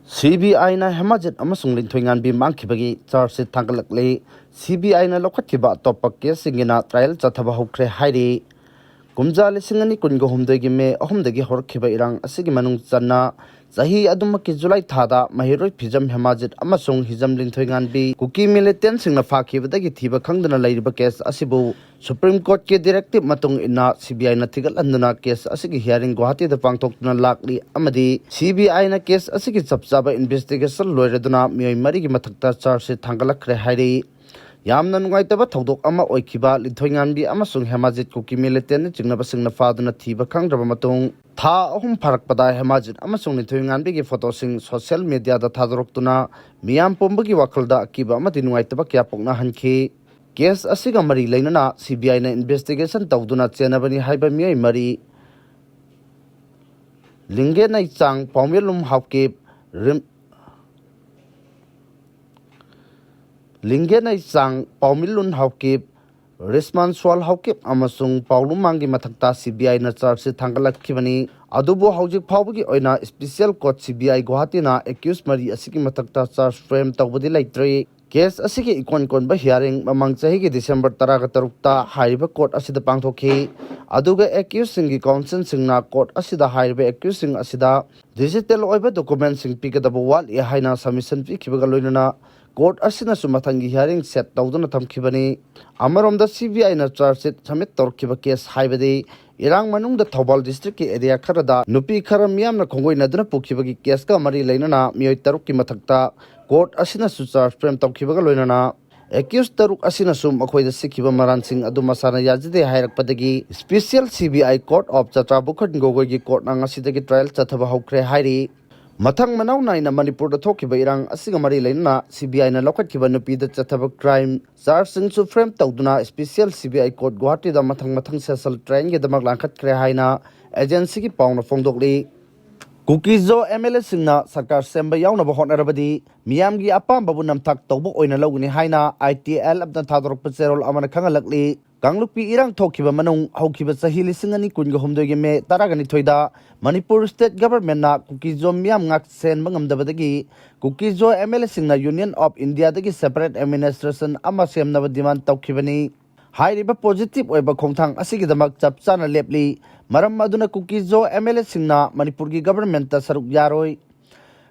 CBI na Hemanjit Amdi Linthoingambi Mangkhibagi Chargesheet Thangatlakle CBI na lokhatkiba atoppa case singina trial chathaba hokre hairi kumja lisingani kungo humdegi me ahumdegi horkhiba irang asigi manung channa Sahi adumaki July thada mahiroi phijam Hemanjit amasung hijam Linthoingambi kuki militant singna fakhibadagi thiba khangdana lairiba case asibu Supreme Court ke directive matung ina CBI na thigal anduna case asigi hearing Guwahati da pangthokna lakli amadi CBI na case asigi chapchaba investigation loireduna mioi mari gi mathakta chargesheet thangatlakle hairi yamna nungaitaba thodok ama oikhiba Linthoingambi amasung Hemanjit kuki militant jingnaba singna faduna thiba khangdraba matung tha ahum pharakpada Hemanjit amasung Linthoingambi gi photo sing social media da thadoroktuna miyam pombagi wakhalda akiba amati nungaitaba kya pokna hanki case asiga mari lainana CBI na investigation tawduna chenabani haiba miyai mari linge nai chang pawmelum hawke linge nai chang pawmilun hawke responsible hawke amasung pawlumangi mathakta CBI na chargesheet thangatlakkhibani adubu hawjik phawbagi oina special court CBI Guwahati na accused mari asigi mathakta charge frame tawbadi laitre case asigi ikon ba hearing mamang chahi gi December 13 ta haiba court asida pangthokhi aduga accused singi counsel singna court asida haiba accused sing asida digital oiba document sing pikadaba wal e haina submission pikhibaga loinana court asina sumathangi hearing set tawduna thamkhibani amarom da CBI na chargesheet submit torkhiba case haibadi irang manung da Thobal district ki area kharada nupi kharam miyamna khongoi naduna pukhibagi case ka mari lainana mioi taruk ki mathakta court asina su charge frame tawkhibaga loinana accused taruk asina sum akhoida sikhiba maran sing adu masana yajide hairakpadagi special CBI court of Chatrabukhat gogoi gi court na ngasidagi trial chathaba hokre hairi mathang manau naina Manipur da thokhiba irang asiga mari lainana CBI na lokhatkiba nupi da chathaba crime charge sing su frame tawduna special CBI court Guwahati da mathang special train ge damak langkhat kre haina agency ki pauna phongdokli Kukizo MLA Singna Sarkar SEMBA YAONABA HOTNARABDI MIYAMGI APAMBABU NAMTHAK TOUBA OINA LOUGANI HAINA ITLF na thadorokpa cherol amana Thangatlakle Kanglukpi irang thokhiba manung haukiba chahi lisingani kunga humdogi me taragani thoida Manipur state government na Kukizo miyam ngak sen mangamdabadagi Kukizo MLA Singna Union of India dagi separate administration ama semnaba demand tawkhibani hairiba positive oiba khongthang asigidamak chapchana lepli maram aduna Kukizo MLA Singna Manipur gi government ta saruk yaroi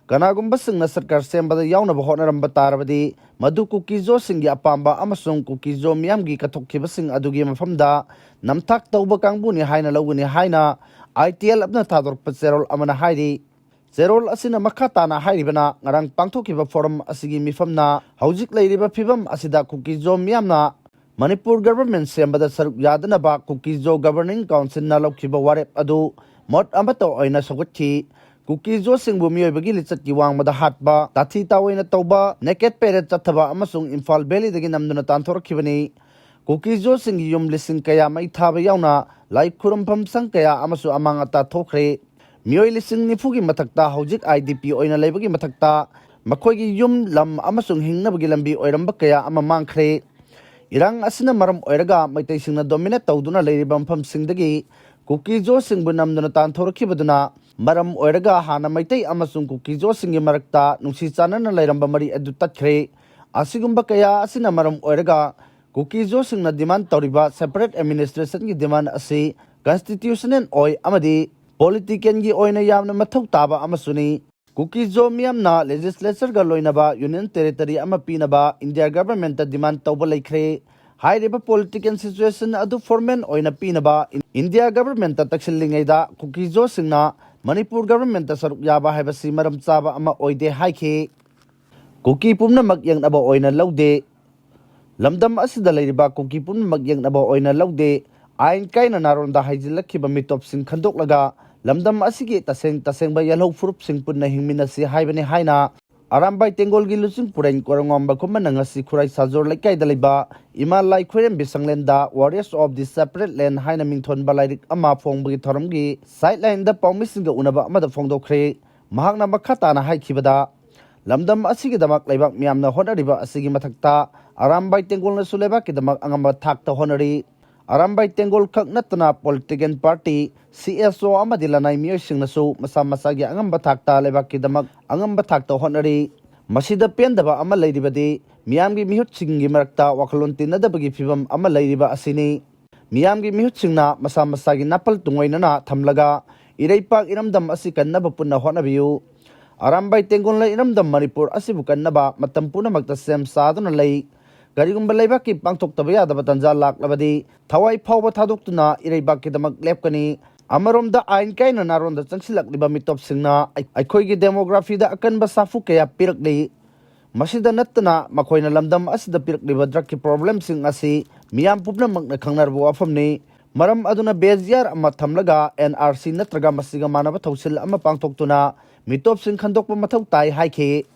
kanagumba singna sarkar sembada yaunaba hotnaramba tarabadi madu Kukizo singi apamba amasung Kukizo miyamgi kathokhiba sing adugi mafamda namthak tauba kangbuni haina logani haina ITLF na thadorpa cherol amana hairi cherol asina makhatana hairibana ngarang pangthokhiba forum asigi mifamna haujik leiriba phibam asida Kukizo miyamna Manipur government SEMBA da saruk yadanaba Kukizo governing council na lokhiba warep adu mot amato oina soguthi Kukizo singbu miyoibagi lichat ki wangmada hatba tathi tawoina tauba naked parade chathaba amasung Imphal Valley dagi namduna tanthorkhibani Kukizo singi yum lising kaya mai thaba yauna lai khurumpham sang kaya amasu amang ata thokre miyoi lising nifugi mathakta haujik IDP oina leibagi mathakta makhoigi yum lam amasung hingnabagi lambi oiramba kaya ama mangkhre irang asina maram oiraga maitai singna dominate tawduna leiriba mpham singdagi Kukizo singbu namduna tanthorkhibaduna maram oiraga hana maitai amasung Kukizo singi marakta nungsi chanana leiramba mari adu tatkre asigumba kaya asina maram oiraga Kukizo singna demand tawriba separate administration gi demand asi constitutional oi amadi politician gi oina yamna mathau taba amasuni Kukizo miyamna legislature ga loinaba union territory ama pinaba India government ta demand tawba laikre hairiba political situation adu formen oina pinaba India government ta taksillingaida Kukizo singna Manipur government ta saruk yaba haibasi maram chaba ama oide haike Kuki pumna magyarnaba oina laude lamdam asida leiriba Kuki pumna magyarnaba oina laude ain kaina naronda haijilakhiba mitop sing khandoklaga lamdam asigi tasengba yalho furup sing punna hingminasi haibani haina arambai tengol gi lusing purain korangomba khumana ngasi khurai sajor laikai daliba ima lai khurem bisanglenda warriors of the separate land haina mingthon balairik ama fongbagi thoramgi sideline da pawmisinga unaba amada fongdokhre mahakna makhatana haikhibada lamdam asigi damak laibak miyamna honariba asigi mathakta arambai tengol na suleba ki damak angamba thakta honari Arambai Tengol Kak Natana Political Party CSO Amadi Linthoingambi Singnasu Masa Masagi Angamba Thakta Lebaki Damak Angamba Thakta Honari Masida Pendaba Ama Ladybadi Miyamgi Mihut Singi Marakta Wakalunti Nadabagi Fibam Ama Ladyba Asini Miyamgi Mihut Singna Masa Masagi Napal Tungoinana Tamlaga Iraipak Iramdam Asikanaba Puna Honabiu Arambai Tengol Iramdam Manipur Asibukanaba Matampuna Magtasem Saduna Lay Garigumba Laybaki Pangtok Tabaya Batanza Lak Labadi Tawai Power Taduktuna Irabaki the Maglepkani Amarum the Ain Kain and Aron the Chansilak Libamitop Singna Aikoigi demography the Akan Basafukaya Pirkli Masida Natana Makoina Lamdam as the Pirkli Draki problem sing asi Miam Pupna Magna Kangarbo Afamni Maram Aduna Beziar Amatamlaga NRC Natraga Masiga Manaba Tosil Amapangtok Tuna Mitop Sing Kandok Matau Tai Haike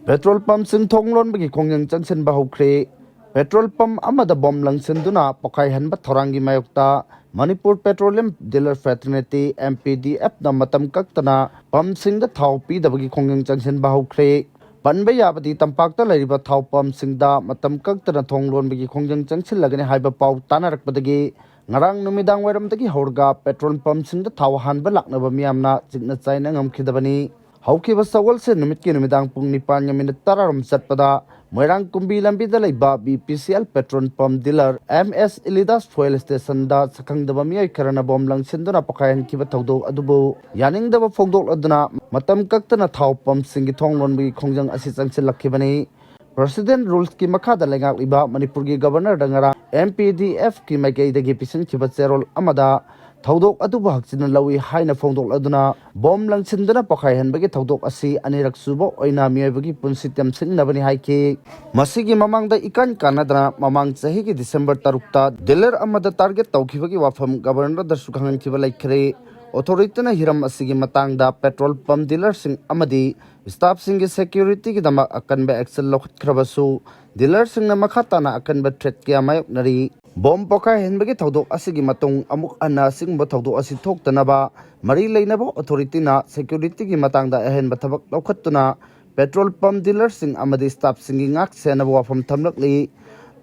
Petrol pump sing Tonglon Bagi Kongyang Junction Bahukre Petrol pump Amada Bomb Langsenduna Pokai Hanbat Thorangi Mayokta Manipur Petroleum Dealer Fraternity MPDF Namatam Kaktana Pump sing the Tau P the Bagi Kongyang Junction Bahukre Panbayabadi Tampakta Lariba Tau Pump sing da Matam Kaktana Tonglon Bagi Kongyang Junction Lagani Hyba Pau Tanarak Badagi Ngarang Numidang Weram Dagi Horga Petrol pump sing the Tau Han Balaknaba Miamna Signa China Ngam Kidabani Hauki was Sawal Sen Numiki Numidang Pung Nipanya Minataram Satpada Moirang Kumbi Lambida Laiba BPCL Petrol Pump Dealer MS Ilidas Fuel Station da Sakang Dabamia Karana Bom Lang Sindona Pokayan Kibatodo Adubo Yaning the Fogdol Aduna Matam Kaktana Tau Pump Singitong Lonbi Kongjang Assistant Lakibani President Rules Ki Makada Lengak Liba Manipuri Governor Dangara MPDF Ki Magai the Gipisan Kibatzerol Amada Taudok Aduba Haksin Lawi Haina Fondol Aduna Bom Lang Sindana Pokai Hanbagi Taudok Asi Anirak Subo OINA MIYAMGI Punsitam Singnabani Haike Masigi Mamang the Ikan Canada Mamang Sahiki December Tarukta Dealer Amada Target Taukivagi Wafam Governor the Sukangan Kibalai Kre Authority na Hiram Asigi Matang da Petrol Pump Dealer Sing Amadi Staff Singi Security Dama Akan Be Excel Lokit Krabasu Dealer Sing na Makata na Akan Be Threat Kya Mayok Nari Bom Pokai Henbagi Taudok Asigi Matong Amuk Ana Sing Bataudo Asitok Tanaba Mari Lainabo Authority na Security Ki Matang da Ehen Batabak Lokatuna Petrol Pump Dealer Sing Amadi Staff Singi Ngak Senabo from Tamlakle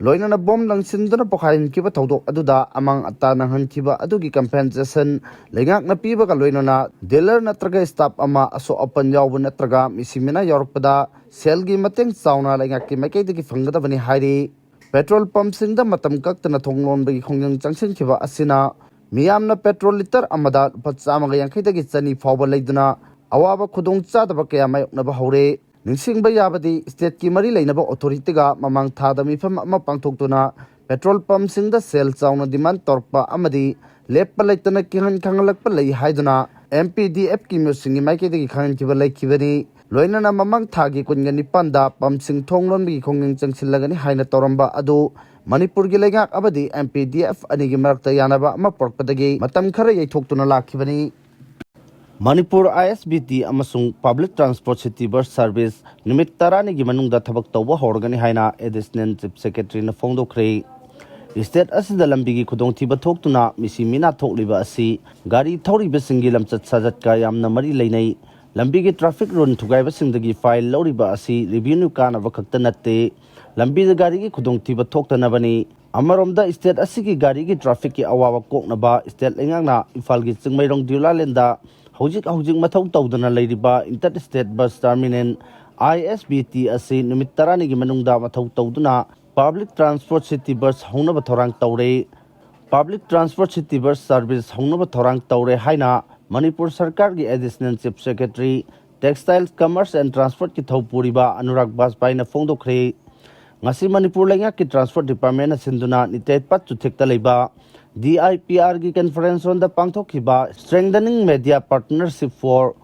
Loina na Bom Lang Sindana Pokain Kiba Taudok Aduda Amang Atana Hankiba Adugi Compensation Lengak na Piba Kaloina na Dealer Natraga Staff Ama Aso Open Yaw Natraga Misimina Yorpada Selgi Mateng Sauna Lengaki Maketi Fangada Bani Hairi Petrol pump sing the Matam Kaktana Tonglon Bagi Kongyang Junction Kiva Asina Miyamna petrol liter Amada Patsama Yankita Gitsani Fawba Laiduna Awaba Kudong Chada Bakaya Mayoknaba Hore Ninsing Bayabadi State Kimari Lainaba Authority-ga Mamang Thada Mifam Ama Pangtoktuna Petrol pump sing the sales Sauna Demand Torpa Amadi Lepa Laitana Kihan Kangalakpa Lay Haiduna MPDF Kimyo Singi Maiketi Kihan Kiva Lay Kivani Loina na Mamang Thagi Kunyani Panda Pump Sing Tonglon Bigi Kongyang Jungsilagani Haina Toramba Adu Manipur Gilagak Abadi MPDF Anigi Marakta Yanaba Maport Padagi Matam Kara Yaitoktuna Lakibani Manipur ISBT Amasung Public Transport City Bus Service Numit Tarani Gimanung da Tabak Tauba Horgani Haina Additional Chief Secretary na Fongdo Kre State Asida Lambigi Kudong Tiba Toktuna Misimina Tokliba Asi Gari Tori Besingi Lamchat Sajat Kayam Namari Lainai Lambigi traffic run Tugaiba Singdagi file Loriba Asi Review Kana Vakaktanate Lambi the Garigi Kudong Tiba Tokta Nabani Amarom da State Asiki Garigi traffic Awawa Koknaba State Lingana Ifalgi Singmayrong Dula Lenda Hojik Matau Taudana Ladiba Interstate Bus Terminal ISBT Asi Numitarani Manungda Matau Tauduna Public Transport City Bus Honaba Torang Taure Public Transport City Bus Service Honaba Torang Taure Haina Manipur Sarkar ki Additional Chief Secretary Textiles Commerce and Transport ki Thaupuriba Anurag Basbai na Fongdokre Ngasi Manipur Lenga ki Transport Department na Sinduna Nitet Pat to Tekta Leba DIPR ki Conference on the Pangtokhiba Strengthening Media Partnership for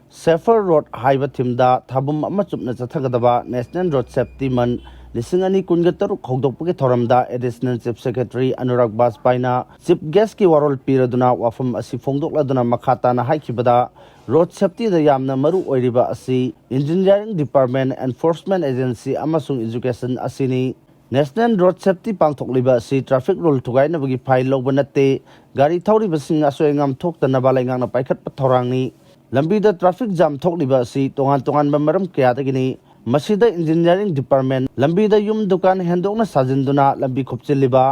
Safer Road Highway Timda Thabum Amachup na Chathagadaba National Road Safety Man Lisingani Kungatar Hogdokpagi Thoramda Additional Chief Secretary Anurag Baspaina Chief Guest ki Warol Piraduna Wafam Asi Fongdokladuna Makata na Haikibada Road Safety the Yamna Maru Oiriba Asi Engineering Department Enforcement Agency Amasung Education Asini National Road Safety Pangtokliba Asi Traffic Rule Tugai na Bagi Pai Lobanate Gari Tauri Basing Asoyangam Tok the Nabalangang na Paikat Patorangni Lambida Traffic Jam Tokliba Asi Tongan Bamaram Kayatagini masida engineering department lambi da yum dukan hendokna sajinduna lambi khopchiliba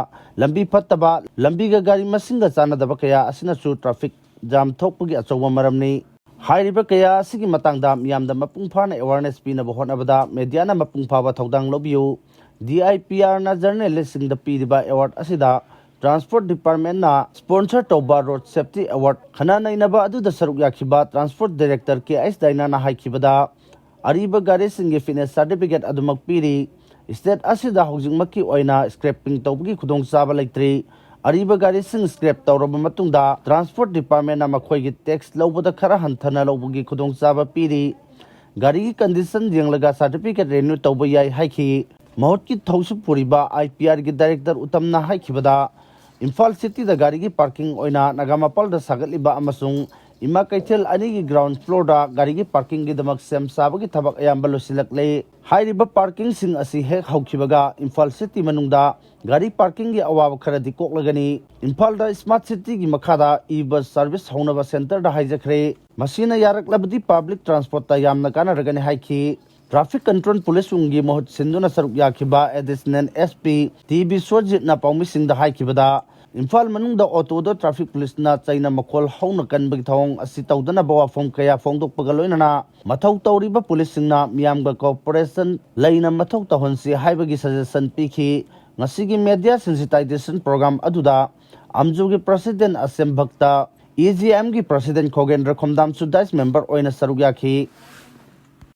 lambi phattaba lambi ga gari masinga chana daba kaya asina chu traffic jam thokpugi achoba maramni hairiba kaya asigi matangda miyamda mapung phana awareness pina ba honabada media na mapung phaba thodang lobiu DIPR na journalist sing da piriba award asida Transport Department na sponsor TOUBA Road Safety Award khana nainaba adu da saruk yakhiba Transport Director KS Daina na haikibada ariba gari singe fitness certificate adumak piri state asida hojingmaki oina scrapping tawbagi khudong chaba laitri ariba gari sing scrap tawraba matungda Transport Department na makhoi gi tax lobada khara hanthana lobagi khudong chaba piri gari gi condition jenglaga certificate renew tawba yai haiki mahut ki thausu puriba IPR gi director utamna haikibada Imphal City da gari gi parking oina nagamapal da sagatliba amasung ima kaithel ani gi ground floor da gari gi parking gi damak sem sabagi thabak ayamba losilakle hairiba parking sing asi hek haukibaga Imphal City manungda gari parking gi awab khara di koklagani Imphal da smart city gi makhada e-bus service honaba center da haijakre masina yaraklabdi public transport ta yamna kana ragani haiki Traffic Control Police ungi mohut sinduna saruk yakhiba additional SP TB Swajit na paumising da haikibada Imphal manung da auto da traffic police na China makhol hauna kan bagi thong asi tawdana bawa form kaya phongdok pagaloina na mathau tawriba police singna miyamga cooperation laina mathau tahonsi haibagi suggestion pikhi ngasigi media sensitization program aduda amjugi president asem bhakta EGM gi president Khogendra Khomdam Sudais member oina saruk yakhi